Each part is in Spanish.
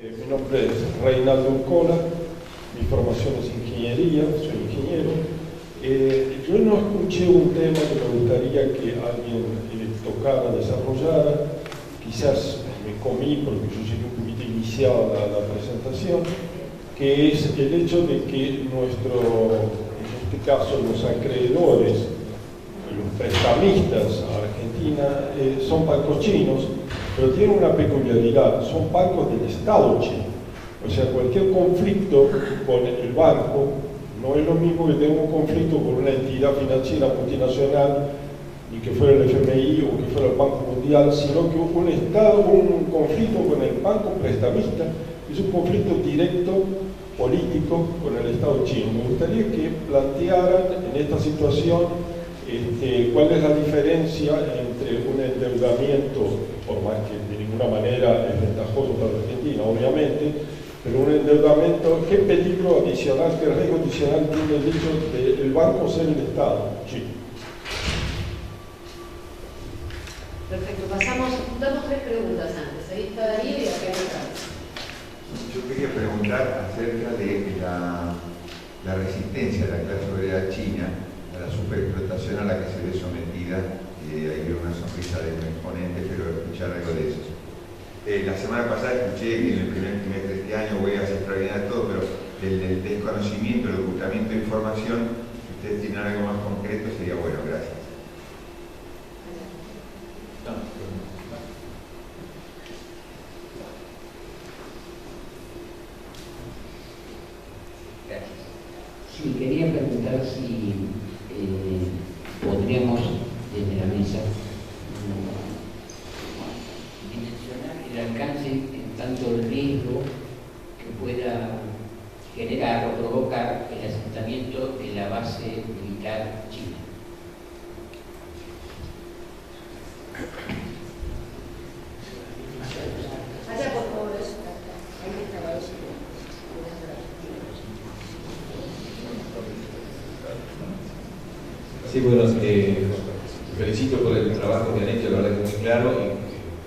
Mi nombre es Reinaldo Urcola, mi formación es ingeniería, soy ingeniero. Yo no escuché un tema que me gustaría que alguien tocara, desarrollara. Quizás me comí porque yo llegué un poquito iniciado a la presentación, que es el hecho de que en este caso, los acreedores, los prestamistas a Argentina son bancos chinos, pero tienen una peculiaridad, son bancos del Estado chino. O sea, cualquier conflicto con el banco no es lo mismo que tener un conflicto con una entidad financiera multinacional, ni que fuera el FMI o que fuera el Banco Mundial, sino que un conflicto con el banco prestamista es un conflicto directo político con el Estado chino. Me gustaría que plantearan en esta situación cuál es la diferencia entre un endeudamiento, por más que de ninguna manera es ventajoso para Argentina, obviamente, pero un endeudamiento, ¿qué peligro adicional, qué riesgo adicional tiene el hecho del banco ser el Estado chino? Perfecto, damos 3 preguntas antes. Ahí está Darío y acá está. Yo quería preguntar acerca de la resistencia de la clase obrera china a la superexplotación a la que se ve sometida. Ahí veo una sonrisa de un exponente, pero escuchar algo de eso. La semana pasada escuché que en el primer trimestre de este año, voy a hacer extraordinario todo, pero del desconocimiento, el ocultamiento de información, si ustedes tienen algo más concreto, sería bueno. Gracias. Sí, quería preguntar si podríamos desde la mesa dimensionar el alcance en tanto el riesgo que pueda generar o provocar el asentamiento de la base militar china. Allá, por favor, ahí estaba eso. Sí, bueno, felicito por el trabajo que han hecho, la verdad que es muy claro y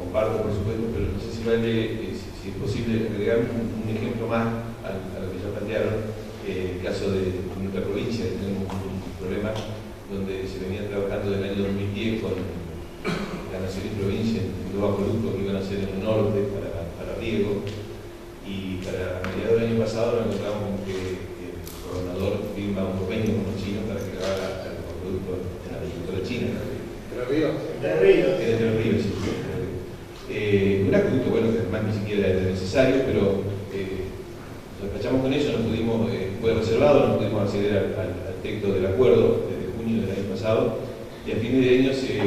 comparto, por supuesto, pero no sé si vale, si es posible agregar un ejemplo más a lo que ya plantearon. El caso de nuestra provincia, tenemos un problema donde se venía trabajando desde el año 2010 con la Nación y Provincia en dos acueductos que iban a ser en el norte para riego, y para mediados del año pasado nos encontramos con que el gobernador firma un convenio con los chinos para que haga en la agricultura china. Entre Ríos. Sí. Un acueducto, bueno, que además ni siquiera era necesario, pero nos despachamos con eso, fue reservado, no pudimos acceder al texto del acuerdo desde junio del año pasado, y a fin de año se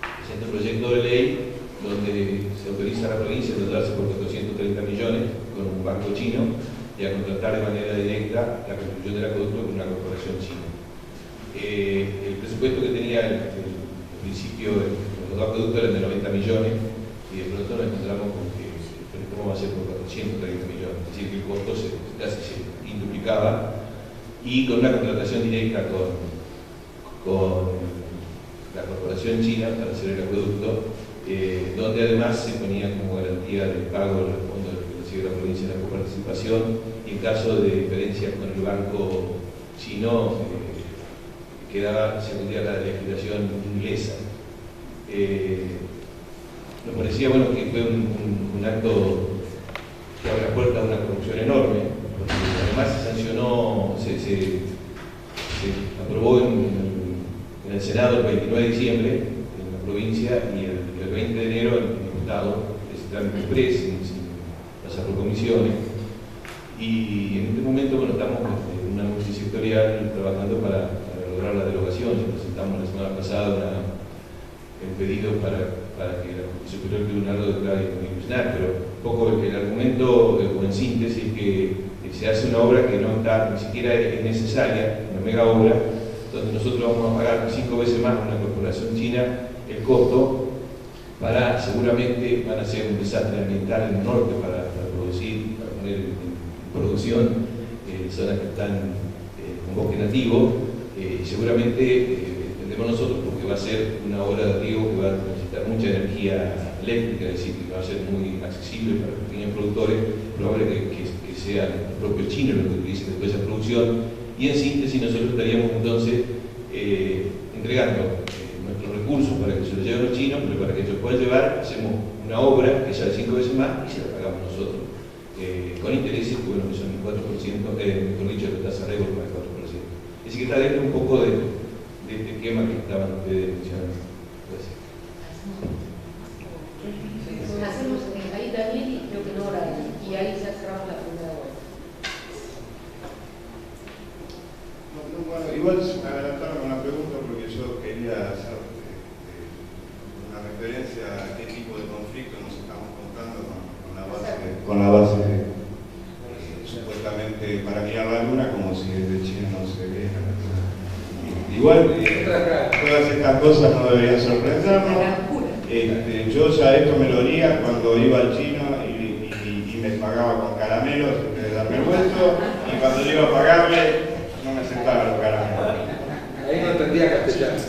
presenta un proyecto de ley donde se autoriza a la provincia a endeudarse por 430 millones con un banco chino y a contratar de manera directa la construcción del acueducto con una corporación china. El presupuesto que tenía el principio de los dos acueductos eran de 90 millones y de pronto nos encontramos con que ¿cómo va a ser por 430 millones? Es decir, que el costo casi se induplicaba, y con una contratación directa con la corporación china para hacer el acueducto, donde además se ponía como garantía del pago de los fondos que recibe la provincia de la coparticipación, y en caso de diferencias con el banco chino se acudía a la legislación inglesa. Nos parecía bueno que fue un acto que abre la puerta a una corrupción enorme, porque además se sancionó, se aprobó en el Senado el 29 de diciembre en la provincia, y el 20 de enero en el Estado, ese trámite express, sin pasar por comisiones. Y en este momento, bueno, estamos en una multisectorial trabajando para lograr la derogación. Ya presentamos la semana pasada un pedido para que el Superior Tribunal lo declare inconstitucional, pero un poco el argumento, o en síntesis, que se hace una obra que no está, ni siquiera es necesaria, una mega obra, donde nosotros vamos a pagar 5 veces más a una corporación china el costo, seguramente van a ser un desastre ambiental en el norte para producir, para poner en producción zonas que están con bosque nativo, y seguramente entendemos nosotros porque va a ser una obra de riego que va a necesitar mucha energía eléctrica, es decir, que va a ser muy accesible para los pequeños productores, es probable que sean los propios chinos los que utilicen después esa producción, y en síntesis nosotros estaríamos entonces entregando nuestros recursos para que se los lleven los chinos, pero para que ellos puedan llevar, hacemos una obra que sale 5 veces más y se la pagamos nosotros, con intereses que, bueno, que son el 4%, mejor dicho, la tasa récord más del 4%. Así que está dentro un poco de este esquema que estaban ustedes mencionando. Hacemos ahí Daniel y creo que Nora, y ahí ya cerramos la primera vuelta. Bueno, igual me adelantaron una pregunta porque yo quería hacer una referencia a qué tipo de conflicto nos estamos contando con la base supuestamente para mirar la luna, como si desde China no se viera. Igual, todas estas cosas no deberían sorprendernos. Yo ya esto me lo haría cuando iba al chino y me pagaba con caramelos en vez de darme el vuelto, y cuando yo iba a pagarle no me aceptaba los caramelos. Ahí no entendía castellano.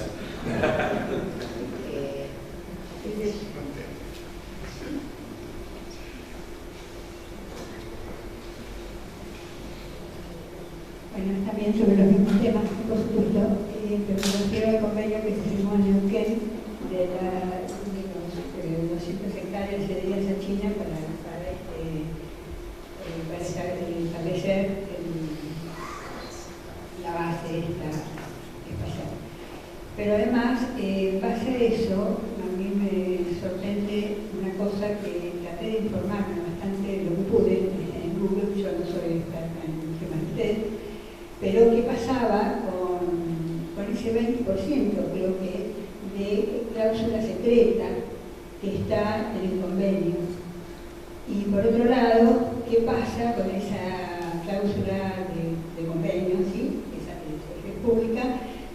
Bueno, también sobre los mismos temas, por supuesto, pero me refiero al convenio que se firmó en Neuquén de los 200 hectáreas cedidas a China para establecer la base esta espacial. Pero además, en base a eso, a mí me sorprende una cosa que traté de informarme bastante, lo que pude en Google, yo no soy experta en temas de usted, pero qué pasaba con ese 20%, creo que, de cláusula secreta que está en el convenio. Y por otro lado, ¿qué pasa con esa cláusula de convenio, ¿sí? Esa es pública,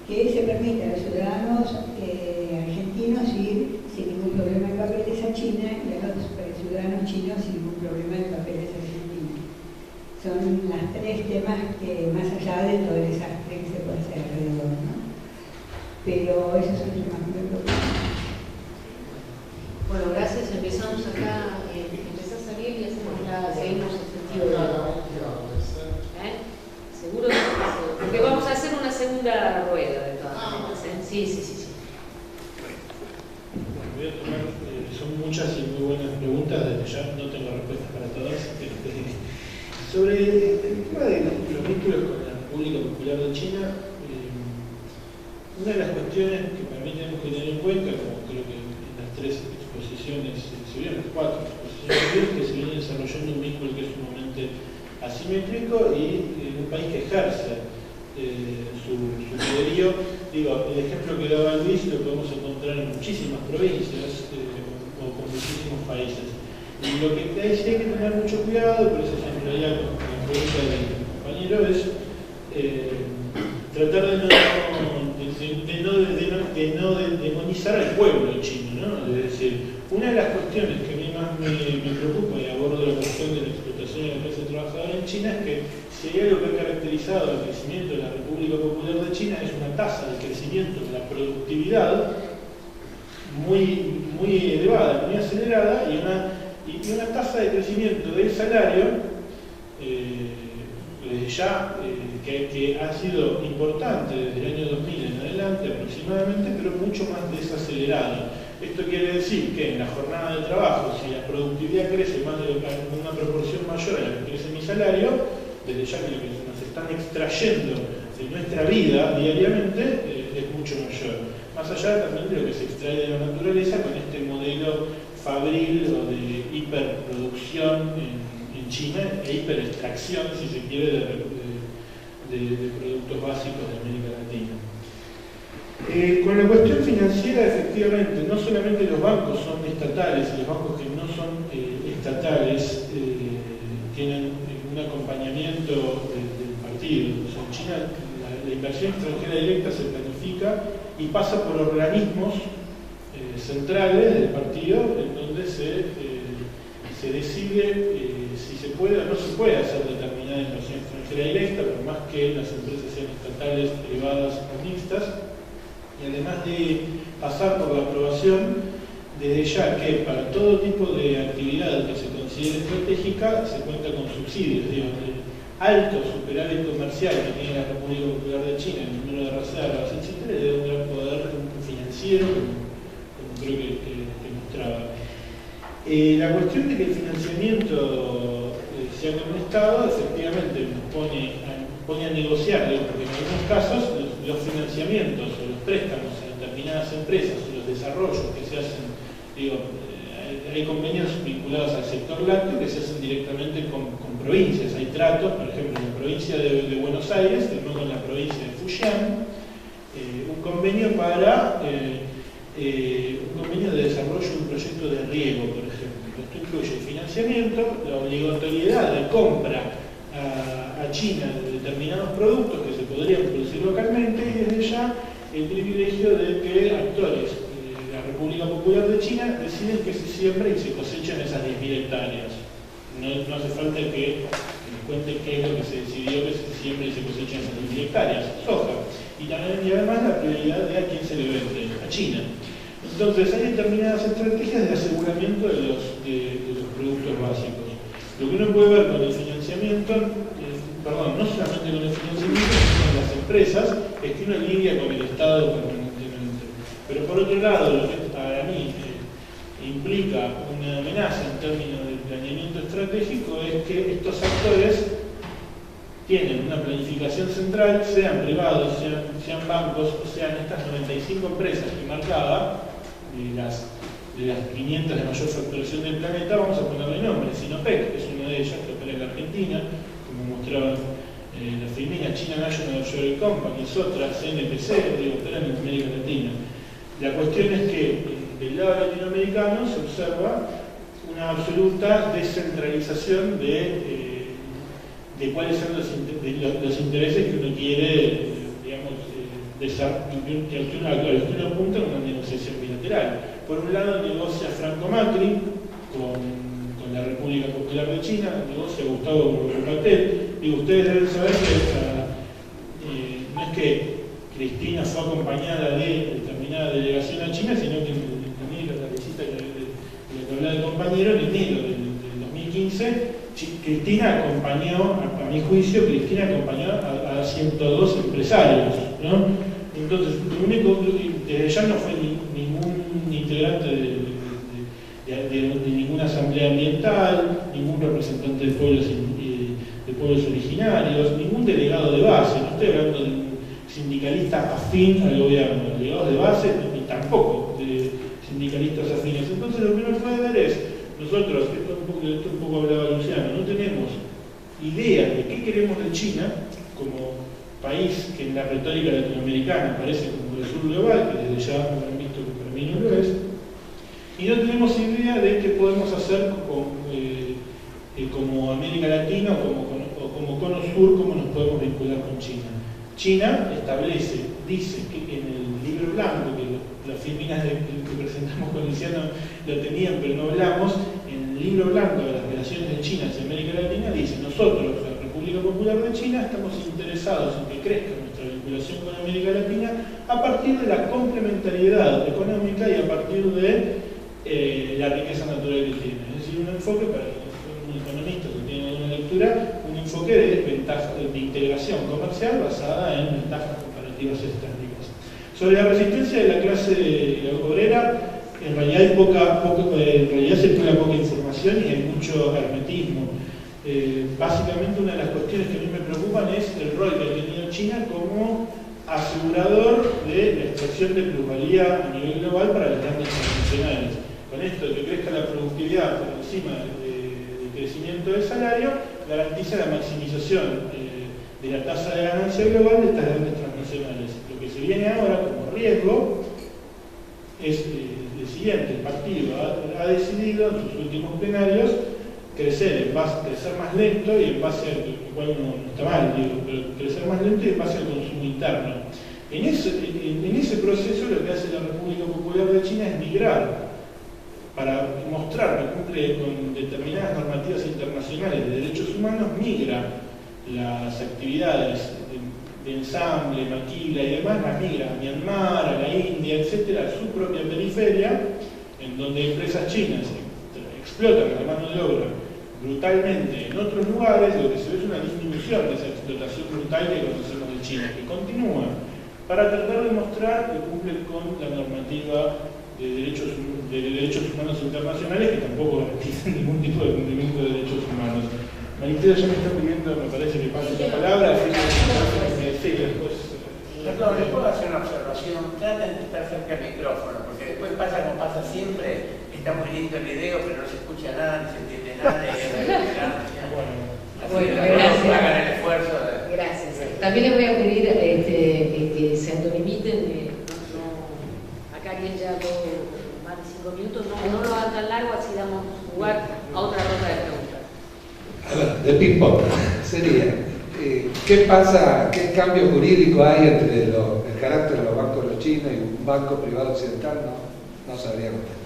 que se permite a los ciudadanos argentinos ir sin ningún problema de papeles a China y a los ciudadanos chinos sin ningún problema de papeles a Argentina? Son las tres temas que, más allá de todo el desastre que se puede hacer alrededor, ¿no? Pero esos son los temas que me preocupan. Bueno, gracias. Empezamos acá, empezás a salir y seguimos el sentido de seguro que porque vamos a hacer una segunda rueda de todas maneras. Sí. Voy a tomar, son muchas y muy buenas preguntas, desde ya no tengo respuestas para todas. Sobre el tema de los vínculos con la República Popular de China, una de las cuestiones que para mí tenemos que tener en cuenta, como creo que en las tres exposiciones, se vieron las cuatro exposiciones, que se viene desarrollando un vínculo que es sumamente asimétrico y en un país que ejerce su poderío. Digo, el ejemplo que daba Luis lo podemos encontrar en muchísimas provincias o con muchísimos países. Y lo que hay que tener mucho cuidado, por eso en realidad con la pregunta del compañero, es tratar de no demonizar al pueblo chino, ¿no? Es decir, una de las cuestiones que a mí más me preocupa y abordo la cuestión de la explotación de la clase trabajadora en China es que si hay algo que ha caracterizado el crecimiento de la República Popular de China es una tasa de crecimiento de la productividad muy elevada, muy acelerada, y una tasa de crecimiento del salario que ha sido importante desde el año 2000 en adelante aproximadamente, pero mucho más desacelerado. Esto quiere decir que en la jornada de trabajo, si la productividad crece más de una proporción mayor a la que crece mi salario, desde ya que lo que nos están extrayendo de nuestra vida diariamente es mucho mayor. Más allá también de lo que se extrae de la naturaleza con este modelo fabril o de hiperproducción en China e hiperextracción, si se quiere, de productos básicos de América Latina. Con la cuestión financiera, efectivamente, no solamente los bancos son estatales, los bancos que no son estatales tienen un acompañamiento del partido. O sea, en China la inversión extranjera directa se planifica y pasa por organismos centrales del partido, en donde se decide si se puede o no se puede hacer determinada inversión extranjera directa, por más que las empresas sean estatales, privadas o mixtas. Y además de pasar por la aprobación desde ya que para todo tipo de actividad que se considere estratégica se cuenta con subsidios, digo, el alto superávit comercial que tiene la República Popular de China, el número de reservas, etc., le da un gran poder financiero, como creo que mostraba. La cuestión de que el financiamiento sea con el Estado, efectivamente nos pone a negociar, digo, porque en algunos casos los financiamientos o los préstamos a determinadas empresas o los desarrollos que se hacen, digo, hay convenios vinculados al sector lácteo que se hacen directamente con provincias. Hay tratos, por ejemplo, en la provincia de Buenos Aires, firmó con la provincia de Fujian, un convenio para un convenio de desarrollo de un proyecto de riego, por ejemplo. Esto incluye el financiamiento, la obligatoriedad de compra a China de determinados productos que se podrían producir localmente, y desde ya el privilegio de que actores de la República Popular de China deciden que se siembra y se cosechan esas 10.000 hectáreas. No hace falta que me cuente qué es lo que se decidió que se siembra y se cosecha en esas 10.000 hectáreas, soja. Y además la prioridad de a quién se le vende, a China. Entonces hay determinadas estrategias de aseguramiento de los productos básicos. Lo que uno puede ver con el financiamiento, no solamente con el financiamiento, sino con las empresas, es que uno lidia con el Estado permanentemente. Pero por otro lado, lo que para mí implica una amenaza en términos de planeamiento estratégico es que estos actores tienen una planificación central, sean privados, sean bancos, o sean estas 95 empresas que marcaba, de las 500 de mayor facturación del planeta, vamos a ponerle nombre. Sinopec, que es una de ellas, que opera en la Argentina, como mostraba la firmina, China National Sugar Company, es otra, CNPC, digo, operan en América Latina. La cuestión es que del lado latinoamericano se observa una absoluta descentralización de cuáles son los intereses que uno quiere, que uno apunta en una negociación bilateral. Por un lado negocia Franco Macri con la República Popular de China, negocia Gustavo Rocatel. Digo, ustedes deben saber que no es que Cristina fue acompañada de determinada delegación a China, sino que también la visita de la que hablaba el compañero, en enero del 2015, Cristina acompañó, a mi juicio, a 102 empresarios, ¿no? Entonces, lo único, desde ya no fue ningún integrante de ninguna asamblea ambiental, ningún representante de pueblos originarios, ningún delegado de base. No estoy hablando de un sindicalista afín al gobierno, delegados de base, ni tampoco de sindicalistas afines. Entonces, lo que uno puede ver es, nosotros, esto un poco hablaba Luciano, no tenemos idea de qué queremos de China como país que en la retórica latinoamericana parece como el sur global, que desde ya habrán visto que para mí no lo es, y no tenemos idea de qué podemos hacer como América Latina o como Cono Sur, cómo nos podemos vincular con China. China dice que en el libro blanco, que las firminas que presentamos con Luciano lo tenían, pero no hablamos, en el libro blanco de las relaciones de China hacia América Latina dice: nosotros, la República Popular de China, estamos interesados en que crezca nuestra vinculación con América Latina a partir de la complementariedad económica y a partir de la riqueza natural que tiene. Es decir, un enfoque, para un economista que tiene una lectura, un enfoque de integración comercial basada en ventajas comparativas estratégicas. Sobre la resistencia de la clase obrera, en realidad circula poca información y hay mucho hermetismo. Básicamente, una de las cuestiones que a mí me preocupan es el rol que ha tenido China como asegurador de la extracción de plusvalía a nivel global para las grandes transnacionales. Con esto de que crezca la productividad por encima del crecimiento del salario, garantiza la maximización de la tasa de ganancia global de estas grandes transnacionales. Lo que se viene ahora como riesgo es el siguiente: el partido ha decidido en sus últimos plenarios crecer más lento y en base al, lo cual no está mal, digo, pero crecer más lento y en base al consumo interno. En ese proceso lo que hace la República Popular de China es migrar, para mostrar que cumple con determinadas normativas internacionales de derechos humanos, migra las actividades de ensamble, maquila y demás, las migra a Myanmar, a la India, etcétera, a su propia periferia, en en donde empresas chinas explotan la mano de obra brutalmente en otros lugares, lo que se ve es una disminución de esa explotación brutal que conocemos de China, que continúa para tratar de mostrar que cumple con la normativa de derechos humanos internacionales, que tampoco garantizan ningún tipo de cumplimiento de derechos humanos. Maritela ya me está pidiendo, me parece que pase la palabra, así que después. Perdón, ¿les puedo hacer una observación? Traten de estar cerca del micrófono, porque después pasa como pasa siempre, está muy lindo el video, pero no se escucha nada, ni se entiende nada, y Bueno, gracias. Hagan el esfuerzo. Gracias. También les voy a pedir que se autolimiten. Acá alguien ya más de 5 minutos, no lo hagan tan largo, así damos lugar a otra ronda de preguntas. A ver, de ping-pong sería, ¿qué pasa, qué cambio jurídico hay entre el carácter de los bancos de los chinos y un banco privado occidental? No sabría contestar.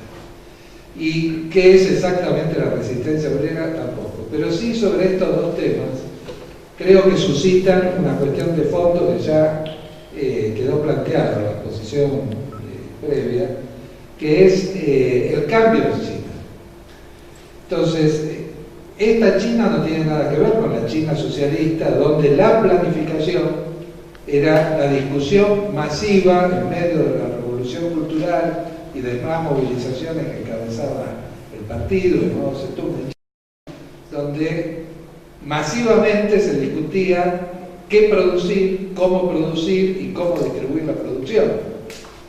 ¿Y qué es exactamente la resistencia obrera? Tampoco. Pero sí, sobre estos dos temas, creo que suscitan una cuestión de fondo que ya quedó planteada en la exposición previa, que es el cambio de China. Entonces, esta China no tiene nada que ver con la China socialista, donde la planificación era la discusión masiva en medio de la revolución cultural y demás movilizaciones que encabezaba el partido, el nuevo sector de China, donde masivamente se discutía qué producir, cómo producir y cómo distribuir la producción.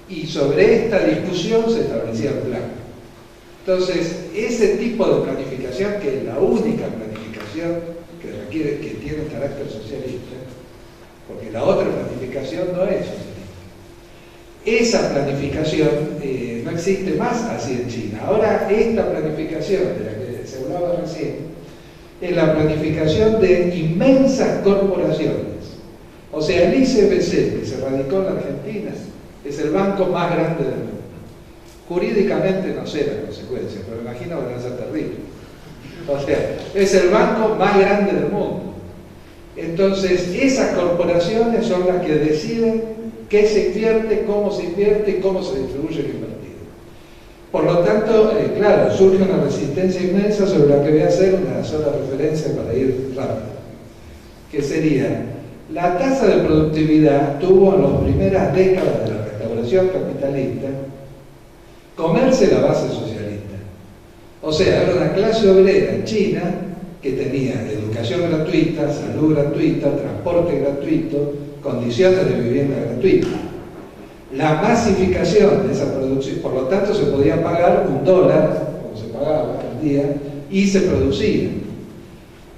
Y sobre esta discusión se establecía el plan. Entonces, ese tipo de planificación, que es la única planificación que tiene carácter socialista, porque la otra planificación no es socialista. Esa planificación no existe más así en China. Ahora, esta planificación de la que se hablaba recién, es la planificación de inmensas corporaciones. O sea, el ICBC, que se radicó en la Argentina, es el banco más grande del mundo. Jurídicamente no sé las consecuencias, pero imagino que van a ser terribles. O sea, es el banco más grande del mundo. Entonces, esas corporaciones son las que deciden qué se invierte, cómo se invierte y cómo se distribuye el invertido. Por lo tanto, claro, surge una resistencia inmensa sobre la que voy a hacer una sola referencia para ir rápido, que sería, la tasa de productividad tuvo en las primeras décadas de la restauración capitalista comerse la base socialista. O sea, era una clase obrera en China que tenía educación gratuita, salud gratuita, transporte gratuito, condiciones de vivienda gratuitas. La masificación de esa producción, por lo tanto se podía pagar $1, como se pagaba al día, y se producía.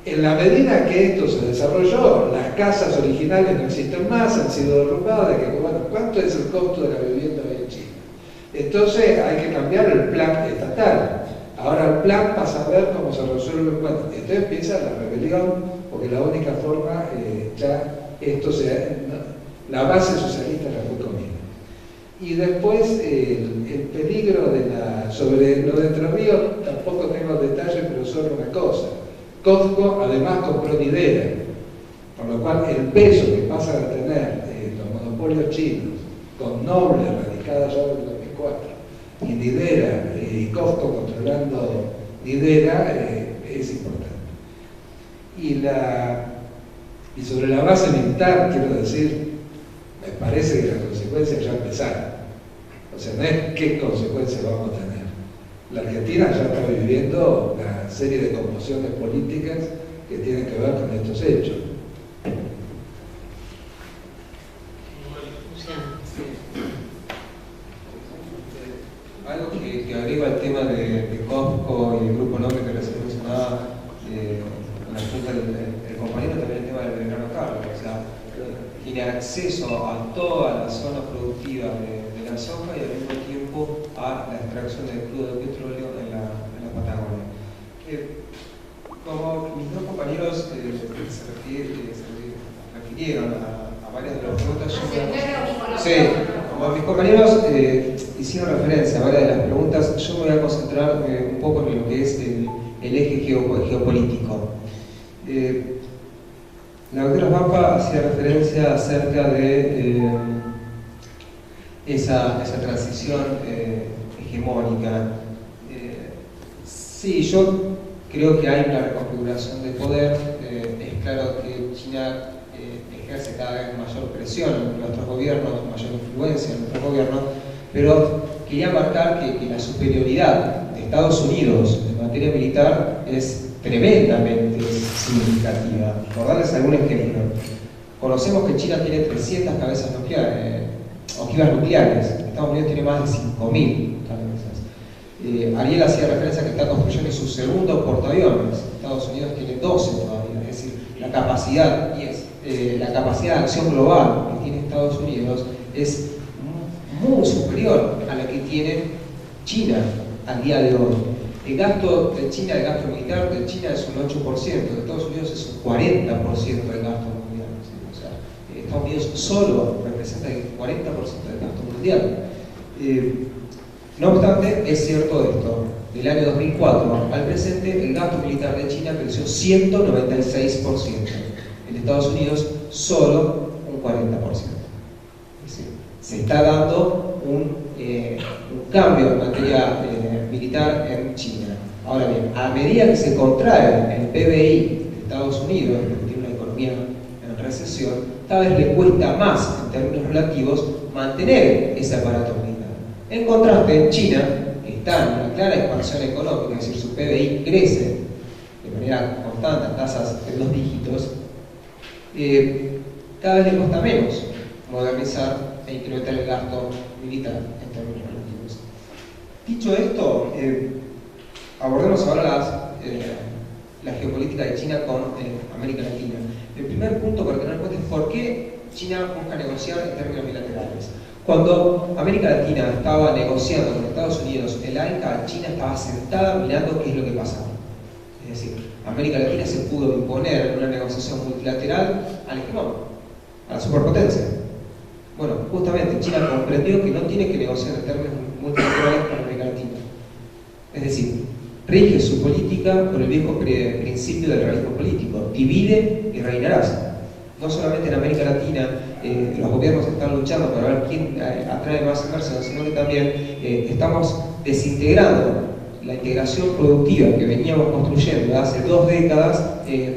En la medida que esto se desarrolló, las casas originales no existen más, han sido derrumbadas, que, bueno, ¿cuánto es el costo de la vivienda hoy en China? Entonces hay que cambiar el plan estatal. Ahora el plan pasa a ver cómo se resuelve el plan. Entonces empieza la rebelión, porque la única forma, la base socialista la fue comiendo. Y después el peligro sobre lo de Entre Ríos, tampoco tengo detalles, pero solo una cosa. Costco además compró Nidera, por lo cual el peso que pasan a tener los monopolios chinos con Noble radicada ya en 2004 y Nidera y Costco controlando Nidera es importante. Y sobre la base militar, quiero decir, me parece que las consecuencias ya empezaron. O sea, no es qué consecuencias vamos a tener. La Argentina ya está viviendo una serie de conmociones políticas que tienen que ver con estos hechos. Algo que agrega el tema de Costco y el grupo Noble que recién mencionaba, la pregunta del compañero, también el tema del grano carne. O sea, tiene acceso a toda la zona productiva de la soja y al mismo tiempo a la extracción del crudo de petróleo en la Patagonia. Como mis dos compañeros se refirieron a varias de las preguntas, como mis compañeros hicieron referencia a varias de las preguntas, yo me voy a concentrar un poco en lo que es el eje geopolítico. La doctora Pampa hacía referencia acerca de esa transición hegemónica Sí, yo creo que hay una reconfiguración de poder. Es claro que China ejerce cada vez mayor presión en nuestros gobiernos, mayor influencia en nuestros gobiernos, pero quería marcar que la superioridad de Estados Unidos en materia militar es tremendamente significativa. Por darles algún ejemplo, conocemos que China tiene 300 cabezas ojivas nucleares, Estados Unidos tiene más de 5.000 cabezas. Ariel hacía referencia a que está construyendo su segundo portaaviones, Estados Unidos tiene 12 todavía, es decir, la capacidad de acción global que tiene Estados Unidos es muy superior a la que tiene China al día de hoy. El gasto de China, el gasto militar de China es un 8%, de Estados Unidos es un 40% del gasto mundial. ¿Sí? O sea, Estados Unidos solo representa el 40% del gasto mundial. No obstante, es cierto esto. Del año 2004 al presente, el gasto militar de China creció 196%. El de Estados Unidos solo un 40%. Es decir, se está dando un cambio en materia militar en China. Ahora bien, a medida que se contrae el PBI de Estados Unidos, que tiene una economía en recesión, cada vez le cuesta más, en términos relativos, mantener ese aparato militar. En contraste, China, que está en una clara expansión económica, es decir, su PBI crece de manera constante a tasas de 2 dígitos, cada vez le cuesta menos modernizar e incrementar el gasto militar en términos relativos. Dicho esto, abordemos ahora la geopolítica de China con América Latina. El primer punto para tener en cuenta es por qué China busca negociar en términos bilaterales. Cuando América Latina estaba negociando con Estados Unidos el ALCA, China estaba sentada mirando qué es lo que pasaba. Es decir, América Latina se pudo imponer en una negociación multilateral al hegemón, a la superpotencia. Bueno, justamente China comprendió que no tiene que negociar en términos multilaterales con América Latina. Es decir, rige su política por el viejo principio del realismo político: divide y reinarás. No solamente en América Latina los gobiernos están luchando para ver quién atrae más inversión, sino que también estamos desintegrando la integración productiva que veníamos construyendo hace 2 décadas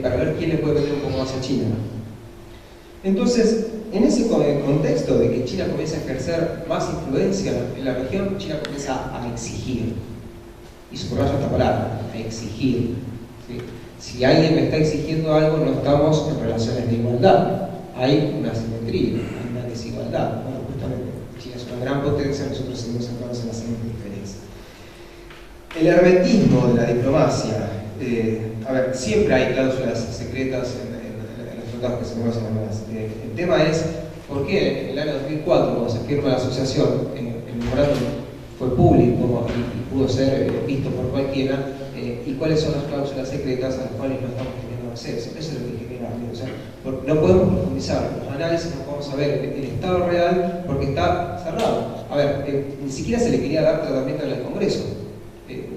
para ver quién le puede meter un poco más a China. Entonces, en ese contexto de que China comienza a ejercer más influencia en la región, China comienza a exigir. Y subrayo esta palabra, a exigir. ¿Sí? Si alguien me está exigiendo algo, no estamos en relaciones de igualdad. Hay una asimetría, hay una desigualdad. Bueno, justamente, China es una gran potencia, nosotros seguimos centrados en la siguiente diferencia. El hermetismo de la diplomacia. A ver, siempre hay cláusulas secretas en los tratados que se negocian además. El tema es por qué en el año 2004, cuando se firma la asociación, el memorándum fue público y pudo ser visto por cualquiera, y cuáles son las cláusulas secretas a las cuales no estamos teniendo acceso. Eso es lo que genera. O sea, no podemos profundizar en los análisis, no podemos saber el estado real porque está cerrado. A ver, ni siquiera se le quería dar tratamiento en el Congreso.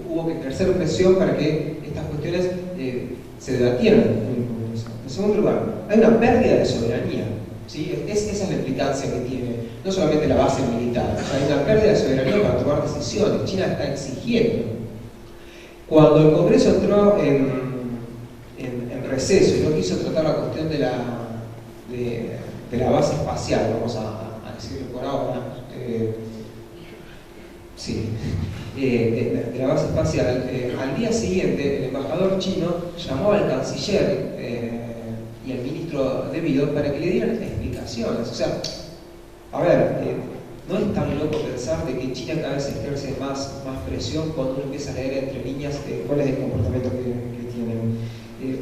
Hubo que ejercer presión para que estas cuestiones se debatieran en el Congreso. En segundo lugar, hay una pérdida de soberanía. ¿Sí? Esa es la implicancia que tiene, no solamente la base militar, o sea, hay una pérdida de soberanía para tomar decisiones. China está exigiendo. Cuando el Congreso entró en receso y no quiso tratar la cuestión de la base espacial, vamos a decirlo por ahora, de la base espacial, al día siguiente el embajador chino llamó al canciller y al ministro debido para que le dieran explicaciones. O sea, a ver, no es tan loco pensar de que China cada vez ejerce más presión cuando uno empieza a leer entre líneas cuál es el comportamiento que tienen.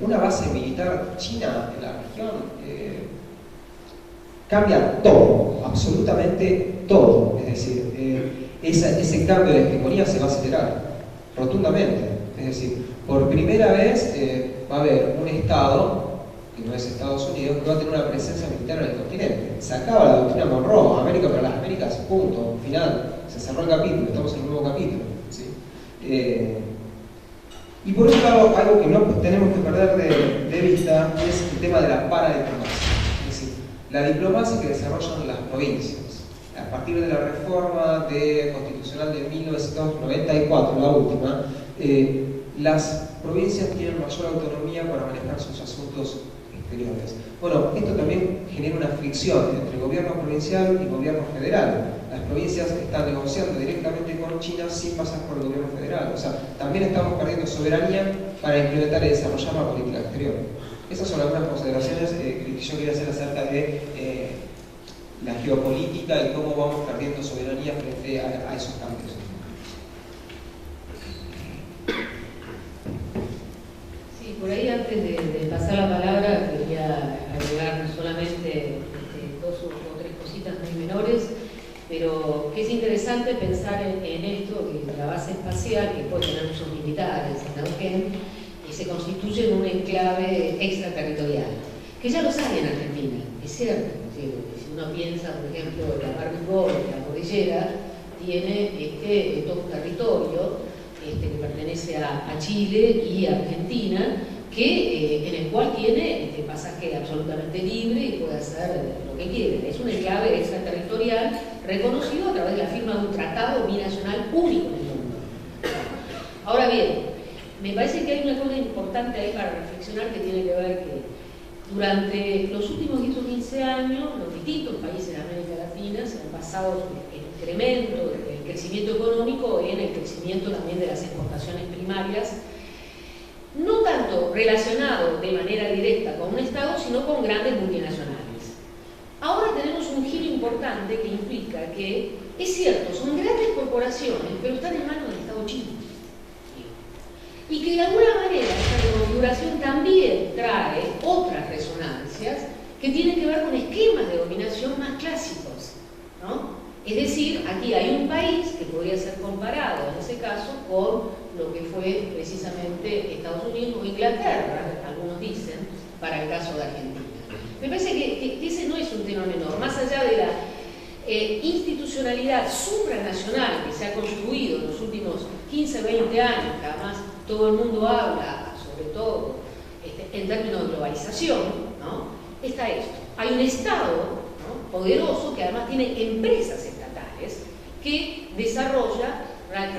Una base militar china en la región cambia todo, absolutamente todo. Es decir, ese cambio de hegemonía se va a acelerar rotundamente. Es decir, por primera vez va a haber un Estado, que no es Estados Unidos, que va a tener una presencia militar en el continente. Se acaba la doctrina Monroe, América para las Américas, punto, final. Se cerró el capítulo, estamos en un nuevo capítulo. ¿Sí? Y por otro lado, algo que no tenemos que perder de vista es el tema de la paradiplomacia. Es decir, la diplomacia que desarrollan las provincias. A partir de la reforma constitucional de 1994, la última, las provincias tienen mayor autonomía para manejar sus asuntos exteriores. Bueno, esto también genera una fricción entre el gobierno provincial y el gobierno federal. Las provincias están negociando directamente con China sin pasar por el gobierno federal. O sea, también estamos perdiendo soberanía para implementar y desarrollar la política exterior. Esas son algunas consideraciones que yo quería hacer acerca de la geopolítica y cómo vamos perdiendo soberanía frente a esos cambios. Sí, por ahí antes de pasar la palabra quería agregar solamente dos o tres cositas muy menores, pero que es interesante pensar en esto, que la base espacial, que puede tener usos militares en Neuquén, se constituye en un enclave extraterritorial, que ya los hay en Argentina, es cierto. Si uno piensa, por ejemplo, la Barbicol, la cordillera, tiene todo un territorio que pertenece a Chile y a Argentina, en el cual tiene pasaje absolutamente libre y puede hacer lo que quiera. Es un enclave extraterritorial reconocido a través de la firma de un tratado binacional único en el mundo. Ahora bien, me parece que hay una cosa importante ahí para reflexionar, que tiene que ver que durante los últimos 10 o 15 años los distintos países de América Latina se han basado en el incremento del crecimiento económico, en el crecimiento también de las exportaciones primarias, no tanto relacionado de manera directa con un Estado, sino con grandes multinacionales. Ahora tenemos un giro importante que implica que, es cierto, son grandes corporaciones, pero están en manos del Estado chino. Y que de alguna manera esta configuración también trae otras resonancias que tienen que ver con esquemas de dominación más clásicos, ¿no? Es decir, aquí hay un país que podría ser comparado en ese caso con lo que fue precisamente Estados Unidos o Inglaterra, algunos dicen, para el caso de Argentina. Me parece que ese no es un tema menor, más allá de la institucionalidad supranacional que se ha construido en los últimos 15, 20 años, que además todo el mundo habla, sobre todo en términos de globalización, ¿no? Está esto. Hay un Estado, ¿no?, poderoso, que además tiene empresas estatales que desarrolla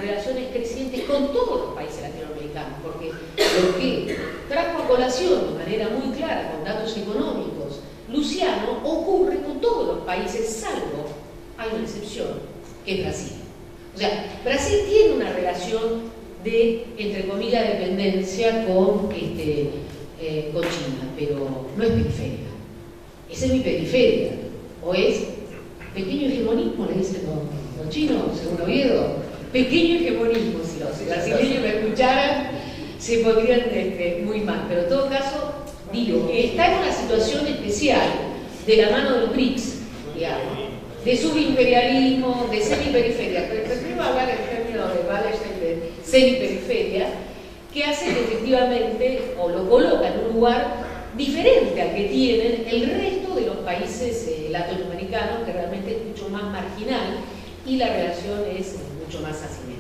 relaciones crecientes con todos los países latinoamericanos, porque lo que trajo a colación de manera muy clara, con datos económicos, Luciano, ocurre con todos los países, salvo, hay una excepción, que es Brasil. O sea, Brasil tiene una relación de, entre comillas, dependencia con China, pero no es periferia. Es semiperiferia, o es pequeño hegemonismo, le dicen los chinos, según Oviedo, pequeño hegemonismo. Si los brasileños me escucharan, se pondrían muy mal, pero en todo caso, digo, está en una situación especial de la mano de los BRICS, digamos, de subimperialismo, de semiperiferia, pero prefiero hablar en términos de Wallerstein de semiperiferia, que hace que efectivamente, o lo coloca en un lugar diferente al que tienen el resto de los países latinoamericanos, que realmente es mucho más marginal y la relación es mucho más asimétrica.